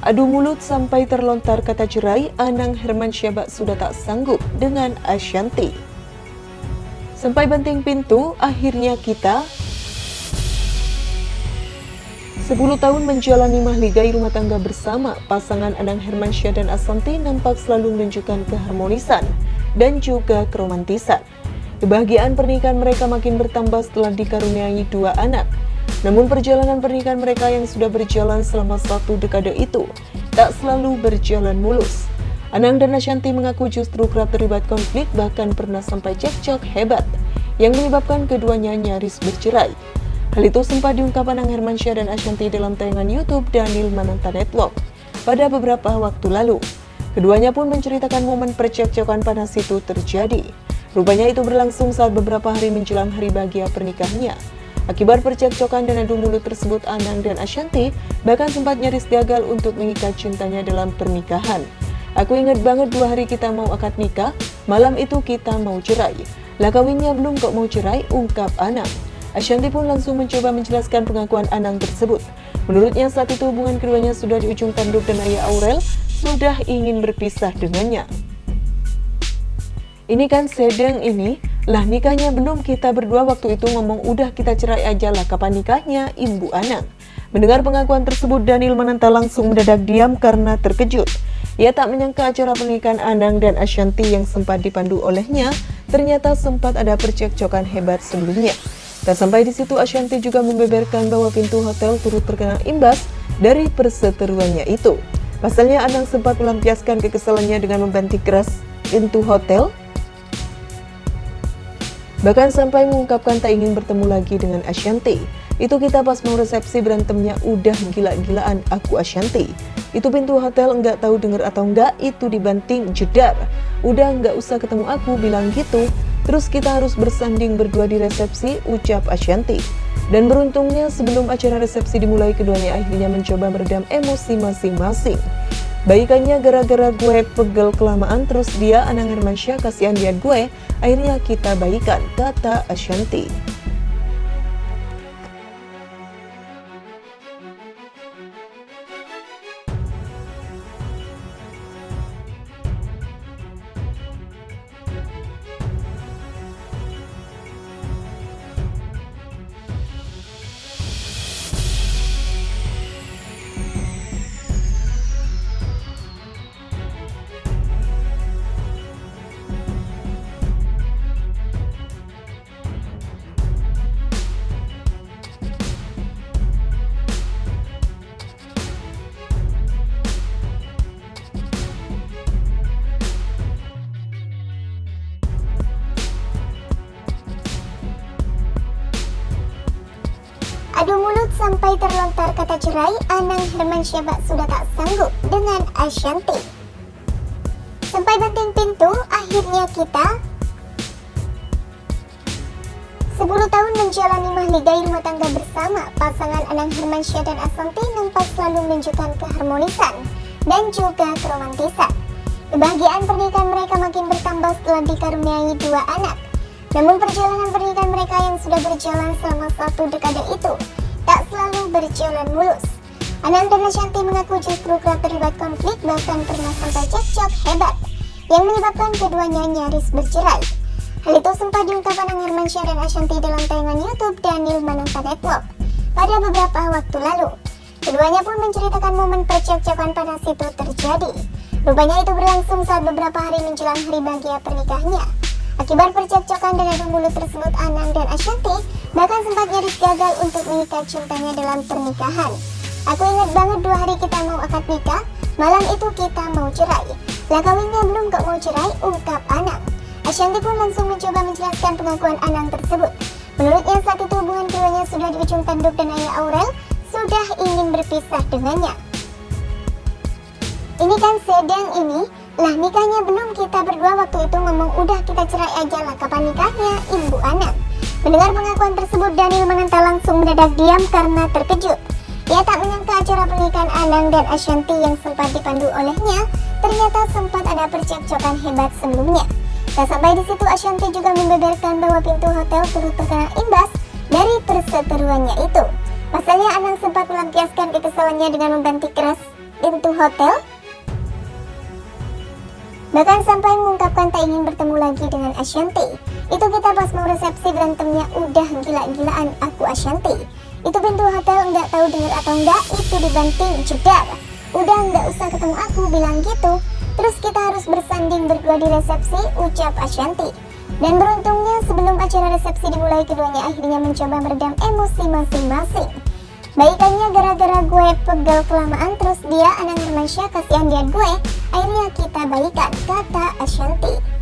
Adu mulut sampai terlontar kata cerai, Anang Hermansyah sudah tak sanggup dengan Ashanty. Sampai banting pintu, akhirnya kita 10 tahun menjalani mahligai rumah tangga bersama, pasangan Anang Hermansyah dan Ashanty nampak selalu menunjukkan keharmonisan dan juga keromantisan. Kebahagiaan pernikahan mereka makin bertambah setelah dikaruniai 2 anak. Namun perjalanan pernikahan mereka yang sudah berjalan selama 1 dekade itu tak selalu berjalan mulus. Anang dan Ashanty mengaku justru kerap terlibat konflik, bahkan pernah sampai cekcok hebat yang menyebabkan keduanya nyaris bercerai. Hal itu sempat diungkap Anang Hermansyah dan Ashanty dalam tayangan YouTube Daniel Mananta Network pada beberapa waktu lalu. Keduanya pun menceritakan momen percekcokan panas itu terjadi. Rupanya itu berlangsung saat beberapa hari menjelang hari bahagia pernikahannya. Akibat percekcokan dan adu mulut tersebut, Anang dan Ashanty bahkan sempat nyaris gagal untuk mengikat cintanya dalam pernikahan. Aku ingat banget 2 hari kita mau akad nikah, malam itu kita mau cerai. Lah kawinnya belum kok mau cerai, ungkap Anang. Ashanty pun langsung mencoba menjelaskan pengakuan Anang tersebut. Menurutnya saat itu hubungan keduanya sudah di ujung tanduk dan ayah Aurel sudah ingin berpisah dengannya. Ini kan sedang ini, lah nikahnya belum, kita berdua waktu itu ngomong udah kita cerai aja lah, kapan nikahnya, Ibu Anang. Mendengar pengakuan tersebut, Daniel Mananta langsung mendadak diam karena terkejut. Ia tak menyangka acara pernikahan Anang dan Ashanty yang sempat dipandu olehnya ternyata sempat ada percekcokan hebat sebelumnya. Tak sampai di situ, Ashanty juga membeberkan bahwa pintu hotel turut terkena imbas dari perseteruannya itu. Pasalnya Anang sempat melampiaskan kekesalannya dengan membanting keras pintu hotel, bahkan sampai mengungkapkan tak ingin bertemu lagi dengan Ashanty. Itu kita pas mau resepsi berantemnya udah gila-gilaan aku Ashanty. Itu pintu hotel enggak tahu denger atau enggak, itu dibanting jedar. Udah enggak usah ketemu aku, bilang gitu. Terus kita harus bersanding berdua di resepsi, ucap Ashanty. Dan beruntungnya sebelum acara resepsi dimulai, keduanya akhirnya mencoba meredam emosi masing-masing. Baikannya gara-gara gue pegel kelamaan, terus dia, Anang Hermansyah, kasihan lihat gue, akhirnya kita baikan, kata Ashanty. Adu mulut sampai terlontar kata cerai, Anang Hermansyah sudah tak sanggup dengan Ashanty. Sampai banting pintu, akhirnya kita 10 tahun menjalani mahligai rumah tangga bersama, pasangan Anang Hermansyah dan Ashanty nampak selalu menunjukkan keharmonisan dan juga keromantisan. Kebahagiaan pernikahan mereka makin bertambah setelah dikaruniai 2 anak. Namun perjalanan pernikahan mereka yang sudah berjalan selama 1 dekade itu tak selalu berjalan mulus. Anang dan Ashanty mengaku justru kerap terlibat konflik, bahkan pernah sampai cekcok hebat yang menyebabkan keduanya nyaris bercerai. Hal itu sempat diungkap Anang Hermansyah dan Ashanty dalam tayangan YouTube Daniel Mananta Network pada beberapa waktu lalu. Keduanya pun menceritakan momen percekcokan panas itu terjadi. Rupanya itu berlangsung saat beberapa hari menjelang hari bahagia pernikahannya. Akibat percekcokan dan adu mulut tersebut, Anang dan Ashanty bahkan sempat nyaris gagal untuk mengikat cintanya dalam pernikahan. Aku ingat banget 2 hari kita mau akad nikah, malam itu kita mau cerai. Lah kawinnya belum kok mau cerai, ungkap Anang. Ashanty pun langsung mencoba menjelaskan pengakuan Anang tersebut. Menurutnya saat itu hubungan keduanya sudah di ujung tanduk dan ayah Aurel sudah ingin berpisah dengannya. Ini kan sedang ini, lah nikahnya belum, kita berdua waktu itu ngomong udah kita cerai aja lah, kapan nikahnya, Ibu Anang. Mendengar pengakuan tersebut, Daniel Mananta langsung mendadak diam karena terkejut. Ia tak menyangka acara pernikahan Anang dan Ashanty yang sempat dipandu olehnya ternyata sempat ada percekcokan hebat sebelumnya. Tak sampai di situ, Ashanty juga membeberkan bahwa pintu hotel turut terkena imbas dari perseteruannya itu. Pasalnya Anang sempat melampiaskan kekesalannya dengan membanting keras into hotel? Bahkan sampai mengungkapkan tak ingin bertemu lagi dengan Ashanti. Itu kita pas mau resepsi berantemnya udah gila-gilaan aku Ashanti. Itu pintu hotel nggak tahu dengar atau enggak, itu dibanting jedar. Udah nggak usah ketemu aku, bilang gitu. Terus kita harus bersanding berdua di resepsi, ucap Ashanti. Dan beruntungnya sebelum acara resepsi dimulai, keduanya akhirnya mencoba meredam emosi masing-masing. Baikannya gara-gara gue pegel kelamaan, terus dia Anang Hermansyah kasihan dia gue, akhirnya kita balikan, kata Ashanti.